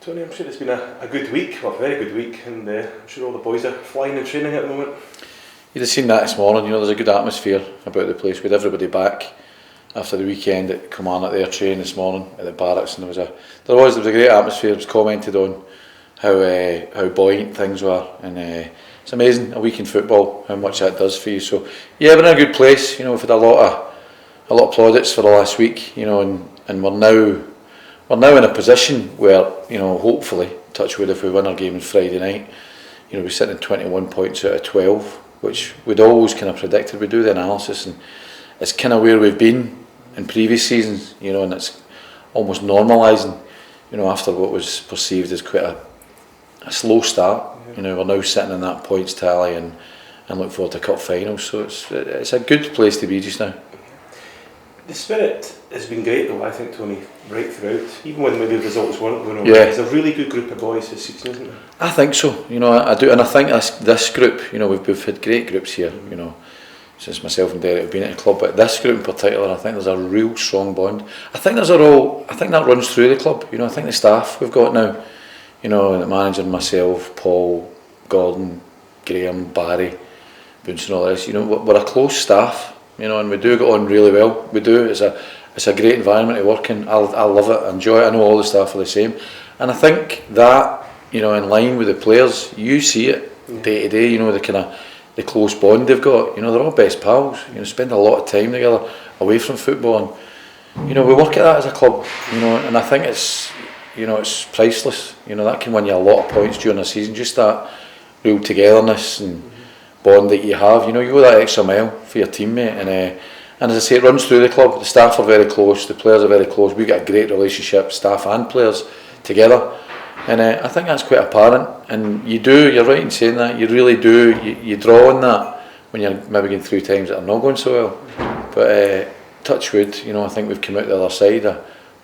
Tony, I'm sure it's been a good week, well, a very good week, and I'm sure all the boys are flying in training at the moment. You'd have seen that this morning. There's a good atmosphere about the place. We had everybody back after the weekend at Kilmarnock their training this morning at the barracks, and there was a great atmosphere. It was commented on how buoyant things were, and it's amazing a week in football how much that does for you. So yeah, we're in a good place. We've had a lot of plaudits for the last week, and we're now in a position where, hopefully, touch wood, if we win our game on Friday night, we're sitting at 21 points out of 12, which we'd always kind of predicted. We do the analysis, and it's kind of where we've been in previous seasons, and it's almost normalising, after what was perceived as quite a slow start. We're now sitting in that points tally and look forward to cup finals. So it's a good place to be just now. The spirit has been great though, I think, Tony, right throughout, even when maybe the results weren't going on. Yeah. It's a really good group of boys this season, isn't it? I think so, I do, and I think this group, we've had great groups here, since myself and Derek have been at the club, but this group in particular, I think there's a real strong bond. I think that runs through the club. I think the staff we've got now, the manager, myself, Paul, Gordon, Graham, Barry, Boonce and all this, we're a close staff. And we do get on really well. We do. It's a great environment to work in. I love it. I enjoy it. I know all the staff are the same, and I think that in line with the players, you see it day to day. The kind of the close bond they've got. They're all best pals. Spend a lot of time together away from football, and we work at that as a club. And I think it's it's priceless. That can win you a lot of points during the season. Just that real togetherness and bond that you have, you go that extra mile for your teammate, and as I say, it runs through the club. The staff are very close, the players are very close. We've got a great relationship, staff and players together, and I think that's quite apparent. And you're right in saying that. You really do. You draw on that when you're maybe going through times that are not going so well. But touch wood, I think we've come out the other side of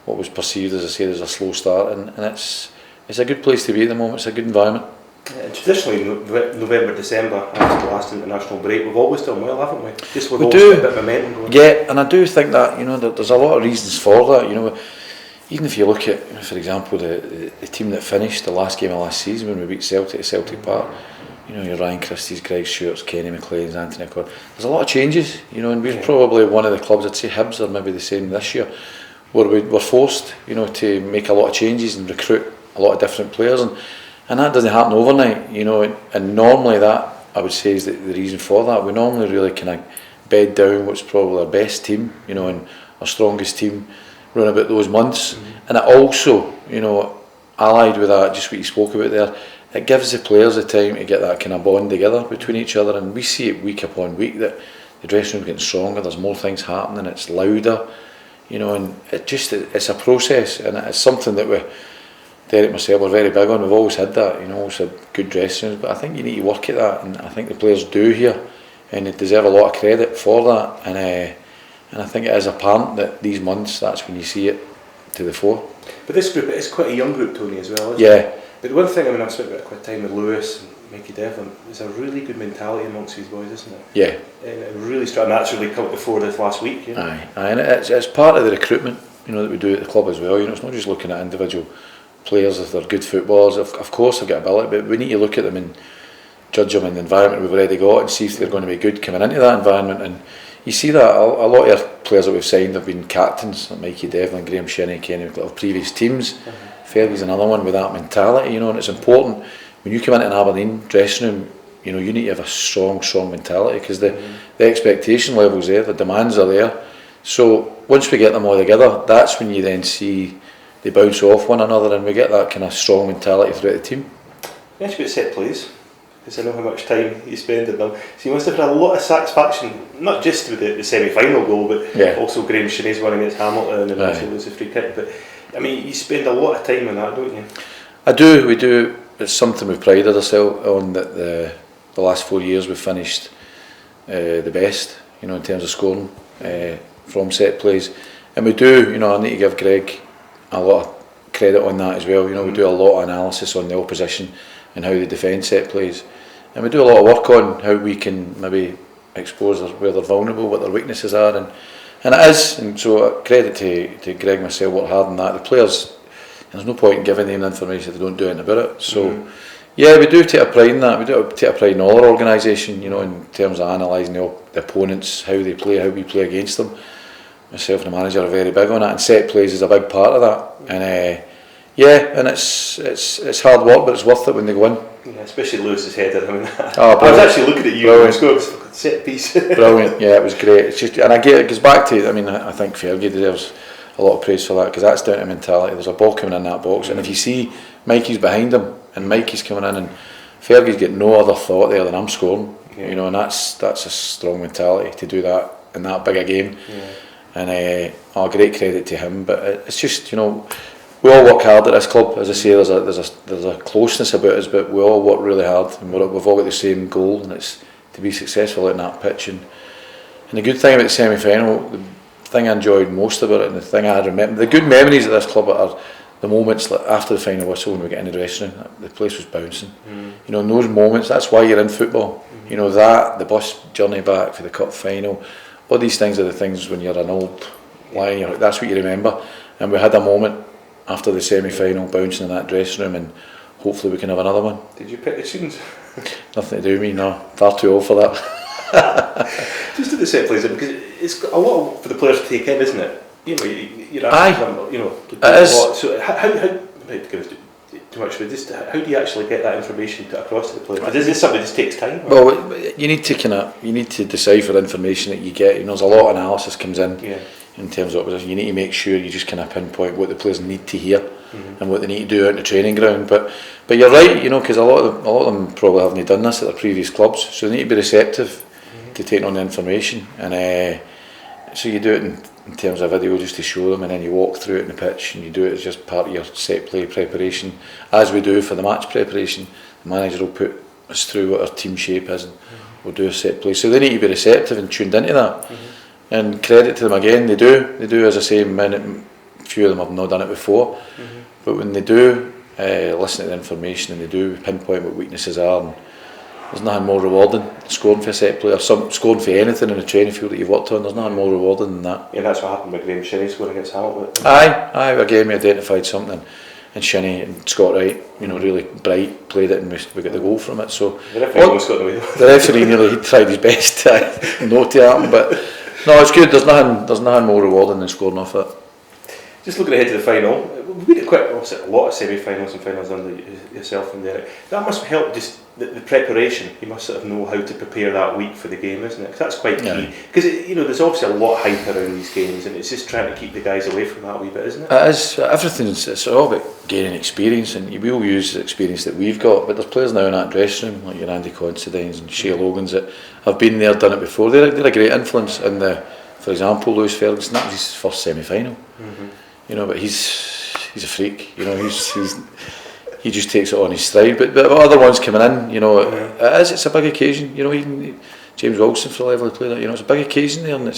what was perceived, as I say, as a slow start, and it's a good place to be at the moment. It's a good environment. Traditionally, November, December, after the last international break, we've always done well, haven't we? Just with we always do. A bit of momentum going. Yeah, and I do think that there's a lot of reasons for that. Even if you look at, for example, the team that finished the last game of last season when we beat Celtic at Celtic Park. Your Ryan Christie's, Greg Stewart's, Kenny McLean's, Anthony Accord. There's a lot of changes. And we're probably one of the clubs. I'd say Hibs are maybe the same this year, where we were forced, to make a lot of changes and recruit a lot of different players, and that doesn't happen overnight, and normally that, I would say, is the reason for that. We normally really kind of bed down what's probably our best team, and our strongest team run about those months. And it also, allied with that, just what you spoke about there, it gives the players the time to get that kind of bond together between each other, and we see it week upon week that the dressing room's getting stronger, there's more things happening, it's louder, and it's a process, and it's something that Derek and myself are very big on. We've always had that, always had good dressing rooms, but I think you need to work at that, and I think the players do here, and they deserve a lot of credit for that, and I think it is apparent that these months, that's when you see it to the fore. But this group, it's quite a young group, Tony, as well, isn't it? Yeah. But one thing, I've spent a bit of time with Lewis and Mickey Devlin, there's a really good mentality amongst these boys, isn't it? Yeah. And it really started, and that's really come before this last week. Aye, and it's part of the recruitment, that we do at the club as well. It's not just looking at individual players if they're good footballers. Of course they've got ability, but we need to look at them and judge them in the environment we've already got and see if they're going to be good coming into that environment. And you see that a lot of our players that we've signed have been captains, like Mikey Devlin, Graham Shinnie, Kenny, of previous teams. Fergie's another one with that mentality, and it's important when you come into an Aberdeen dressing room, you need to have a strong mentality, because the expectation levels there, the demands are there. So once we get them all together, that's when you then see they bounce off one another, and we get that kind of strong mentality throughout the team. You mentioned about set plays, because I know how much time you spend in them. So you must have had a lot of satisfaction, not just with the semi-final goal, but also Graham Shinnie's winning against Hamilton and also lose the free kick. But I mean, you spend a lot of time on that, don't you? I do. We do. It's something we've prided ourselves on, that the last 4 years we've finished the best, in terms of scoring from set plays, and we do. I need to give Greg a lot of credit on that as well. We do a lot of analysis on the opposition and how they defend set plays, and we do a lot of work on how we can maybe expose where they're vulnerable, what their weaknesses are, and it is. And so credit to Greg and myself, work hard on that. The players there's no point in giving them the information if they don't do anything about it. So yeah, we do take a pride in that. We do take a pride in all our organisation, you know, in terms of analysing the opponents, how they play, how we play against them. Myself and the manager are very big on that, and set plays is a big part of that. And yeah, and it's hard work, but it's worth it when they go in. Yeah, especially Lewis's header. I mean, I was actually looking at you when you scored. Set piece. Brilliant. Yeah, it was great. It's just, and I get it goes back to. I mean, I think Fergie deserves a lot of praise for that, because that's down to mentality. There's a ball coming in that box, and if you see Mikey's behind him and Mikey's coming in, and Fergie's got no other thought there than I'm scoring. Yeah. You know, and that's a strong mentality to do that in that big a game. Yeah. And great credit to him. But it's just, you know, we all work hard at this club. As I say, there's a closeness about us, but we all work really hard, and we've all got the same goal, and it's to be successful out in that pitch. And the good thing about the semi-final, the thing I enjoyed most about it, and the thing I remember, the good memories of this club are the moments like after the final whistle when we get in the dressing room. The place was bouncing. You know, in those moments, that's why you're in football. You know, that, the bus journey back for the cup final, all these things are the things when you're an old lion, that's what you remember. And we had a moment after the semi-final bouncing in that dressing room, and hopefully we can have another one. Did you pick the tunes? Nothing to do with me, no. Far too old for that. Just to the set plays, because it's a lot for the players to take in, isn't it? You know, you're asking them, you know, it is. So how might give us too much, but just how do you actually get that information put across to the players? Is this something that just takes time? Or? Well, you need to decipher information that you get. You know, there's a lot of analysis comes in. Yeah. In terms of it, you need to make sure you just kind of pinpoint what the players need to hear and what they need to do out in the training ground. But you're right, you know, because a lot of them probably haven't done this at their previous clubs, so they need to be receptive to taking on the information. And so you do it in terms of video just to show them, and then you walk through it in the pitch, and you do it as just part of your set play preparation, as we do for the match preparation. The manager will put us through what our team shape is, and we'll do a set play. So they need to be receptive and tuned into that. And credit to them again, they do, as I say, a few of them have not done it before, but when they do listen to the information and they do pinpoint what weaknesses are, and there's nothing more rewarding than scoring for a set play, or scoring for anything in the training field that you've worked on. There's nothing more rewarding than that. Yeah, that's what happened with Graham Shinney scoring against Hamilton. Aye, again we identified something, and Shinney and Scott Wright, you know, really bright, played it, and we got the goal from it. So the referee almost got away. The referee nearly tried his best to not to happen, but no, it's good. There's nothing more rewarding than scoring off it. Just looking ahead to the final, we did quite a lot of semi-finals and finals under yourself and Derek. That must help just the preparation. You must sort of know how to prepare that week for the game, isn't it? Because that's quite key. Because you know, there's obviously a lot of hype around these games, and it's just trying to keep the guys away from that a wee bit, isn't it? It is. It's all about gaining experience, and we will use the experience that we've got. But there's players now in that dressing room, like your Andy Considines and Shea Logans, that have been there, done it before. They're a great influence. And for example, Lewis Ferguson, that was his first semi-final. You know, but he's a freak. You know, he just takes it on his stride. But other ones coming in, you know, it's a big occasion. You know, even James Wilson for level played that. You know, it's a big occasion there, and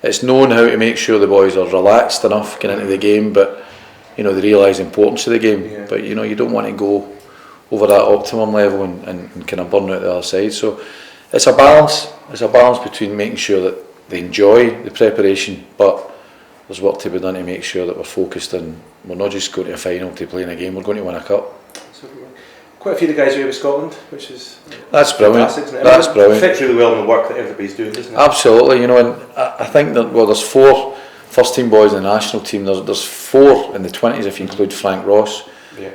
it's knowing how to make sure the boys are relaxed enough getting into the game, but you know, they realise the importance of the game. Yeah. But you know, you don't want to go over that optimum level and kind of burn out the other side. So it's a balance. It's a balance between making sure that they enjoy the preparation, but there's work to be done to make sure that we're focused, and we're not just going to a final to play in a game, we're going to win a cup. Quite a few of the guys away with Scotland, which is that's brilliant. That's brilliant. It fits really well in the work that everybody's doing, doesn't it? Absolutely, you know, and I think that there's 4 first team boys in the national team. There's 4 in the 20s if you include Frank Ross,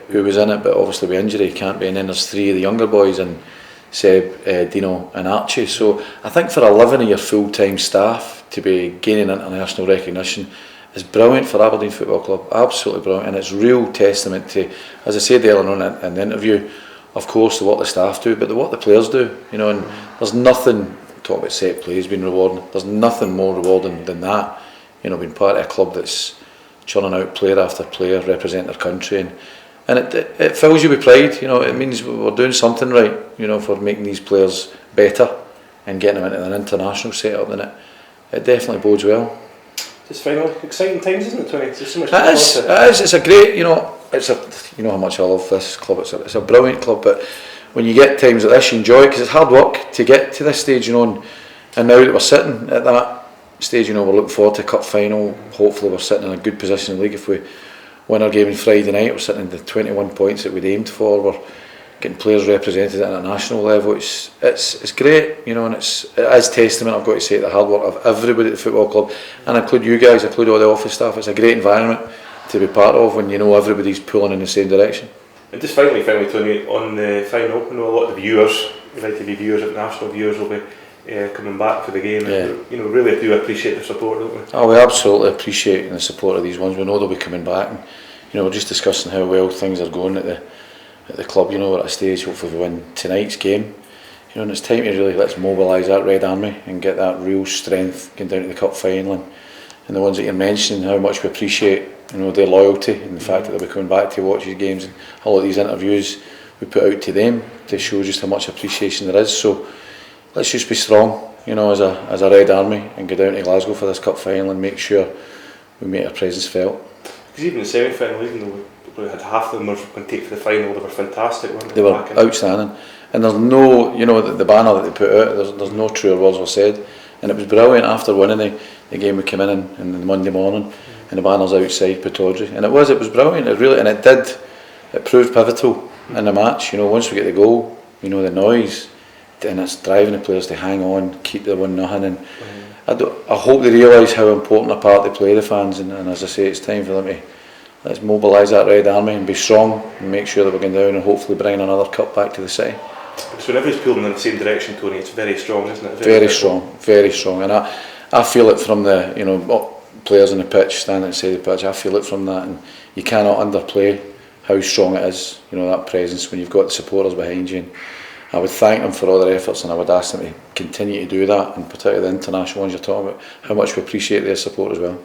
who was in it, but obviously with injury he can't be. And then there's 3 of the younger boys, and Seb, Dino, and Archie. So I think for 11 of your full-time staff to be gaining international recognition is brilliant for Aberdeen Football Club, absolutely brilliant, and it's real testament to, as I said earlier on in the interview, of course the work the staff do, but the work the players do, you know. And there's nothing, talk about set plays being rewarding, there's nothing more rewarding than that, you know, being part of a club that's churning out player after player, represent their country, and it fills you with pride. You know, it means we're doing something right, you know, for making these players better and getting them into an international setup, and it definitely bodes well. Just final exciting times, isn't it, Tony? There's so much. It is. It's a great, you know, you know how much I love this club. It's a brilliant club, but when you get times like this, you enjoy it, because it's hard work to get to this stage, you know. And now that we're sitting at that stage, you know, we're looking forward to a cup final. Hopefully, we're sitting in a good position in the league if we win our game on Friday night. We're sitting in the 21 points that we'd aimed for. We're getting players represented at a national level. It's great, you know, and it is testament, I've got to say, to the hard work of everybody at the football club, and include you guys, include all the office staff. It's a great environment to be part of when you know everybody's pulling in the same direction. And just finally, Tony, on the final, I know a lot of the viewers, RedTV viewers, international viewers, will be coming back for the game. Yeah. And, you know, really do appreciate the support, don't we? Oh, we absolutely appreciate the support of these ones. We know they'll be coming back, and you know, we're just discussing how well things are going at the club. You know, we're at a stage. Hopefully, we win tonight's game. You know, and it's time to really let's mobilise that Red Army and get that real strength going down to the cup final. And the ones that you're mentioning, how much we appreciate, you know, their loyalty and the fact that they'll be coming back to watch these games, and a lot of these interviews we put out to them to show just how much appreciation there is. So let's just be strong, you know, as a Red Army, and go down to Glasgow for this cup final and make sure we make our presence felt. Because even the semi-final, even though we had half of them were going to take for the final, they were fantastic, weren't they? They were outstanding, and there's no, you know, the banner that they put out, there's no truer words were said, and it was brilliant after winning the game. We came in the Monday morning, and the banner's outside Pittodrie, and it was brilliant. It proved pivotal in the match. You know, once we get the goal, you know, the noise, and it's driving the players to hang on, keep the 1-0, and I hope they realise how important a part they play, the fans, and as I say, it's time for them to let's mobilise that Red Army and be strong and make sure that we're going down and hopefully bring another cup back to the city. So whenever he's pulling in the same direction, Tony, it's very strong, isn't it? Very strong, and I feel it from the, you know, players on the pitch, standing inside the pitch. I feel it from that, and you cannot underplay how strong it is, you know, that presence when you've got the supporters behind you. And I would thank them for all their efforts, and I would ask them to continue to do that, and particularly the international ones you're talking about, how much we appreciate their support as well.